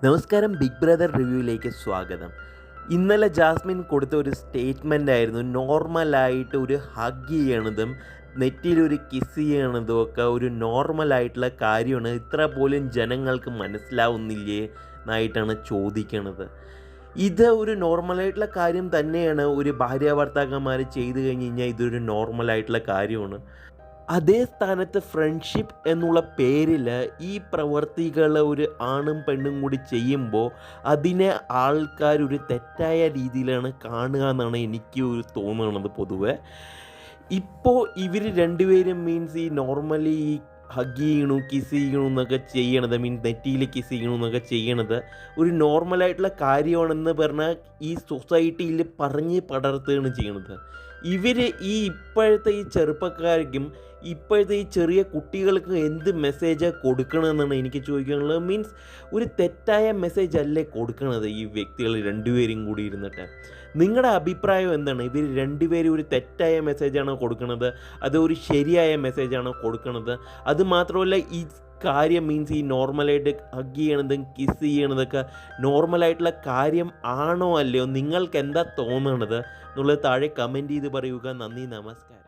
നമസ്കാരം, big brother റിവ്യൂയിലേക്ക് സ്വാഗതം. ഇന്നലെ ജാസ്മിൻ കൊടുത്ത ഒരു സ്റ്റേറ്റ്മെൻ്റ് ആയിരുന്നു, നോർമലായിട്ട് ഒരു ഹഗ് ചെയ്യണതും നെറ്റിയിലൊരു കിസ് ചെയ്യണതും ഒക്കെ ഒരു നോർമലായിട്ടുള്ള കാര്യമാണ്, ഇത്ര പോലും ജനങ്ങൾക്ക് മനസ്സിലാവുന്നില്ലേ എന്നായിട്ടാണ് ചോദിക്കണത്. ഇത് ഒരു നോർമലായിട്ടുള്ള കാര്യം തന്നെയാണ്. ഒരു ഭാര്യ ഭർത്താക്കന്മാർ ചെയ്തു കഴിഞ്ഞ് കഴിഞ്ഞാൽ ഇതൊരു നോർമലായിട്ടുള്ള കാര്യമാണ്. അതേ സ്ഥാനത്ത് ഫ്രണ്ട്ഷിപ്പ് എന്നുള്ള പേരിൽ ഈ പ്രവർത്തികൾ ഒരു ആണും പെണ്ണും കൂടി ചെയ്യുമ്പോൾ അതിനെ ആൾക്കാരൊരു തെറ്റായ രീതിയിലാണ് കാണുക എന്നാണ് എനിക്ക് ഒരു തോന്നുന്നത്. പൊതുവെ ഇപ്പോൾ ഇവർ രണ്ടുപേരും മീൻസ് ഈ നോർമലി ഈ ഹഗ് ചെയ്യണു, കിസ് ചെയ്യണു എന്നൊക്കെ ചെയ്യണത്, മീൻസ് നെറ്റിയിൽ കിസ് ചെയ്യണു എന്നൊക്കെ ചെയ്യണത് ഒരു നോർമലായിട്ടുള്ള കാര്യമാണെന്ന് പറഞ്ഞാൽ ഈ സൊസൈറ്റിയിൽ പറഞ്ഞ് പടർത്തുകയാണ് ചെയ്യണത്. ഇവർ ഈ ഇപ്പോഴത്തെ ഈ ചെറുപ്പക്കാർക്കും ഇപ്പോഴത്തെ ഈ ചെറിയ കുട്ടികൾക്ക് എന്ത് മെസ്സേജാണ് കൊടുക്കണമെന്നാണ് എനിക്ക് ചോദിക്കാനുള്ളത്. മീൻസ് ഒരു തെറ്റായ മെസ്സേജ് അല്ലേ കൊടുക്കണത് ഈ വ്യക്തികൾ രണ്ടുപേരും കൂടി ഇരുന്നിട്ട്? നിങ്ങളുടെ അഭിപ്രായം എന്താണ്? ഇവർ രണ്ടുപേരും ഒരു തെറ്റായ മെസ്സേജാണോ കൊടുക്കുന്നത്, അത് ഒരു ശരിയായ മെസ്സേജാണോ കൊടുക്കുന്നത്? അത് മാത്രമല്ല, ഈ കാര്യം മീൻസ് ഈ നോർമലായിട്ട് ഹഗ് ചെയ്യണതും കിസ് ചെയ്യണതൊക്കെ നോർമലായിട്ടുള്ള കാര്യം ആണോ അല്ലയോ? നിങ്ങൾക്ക് എന്താ തോന്നണത് എന്നുള്ളത് താഴെ കമൻറ്റ് ചെയ്ത് പറയുക. നന്ദി, നമസ്കാരം.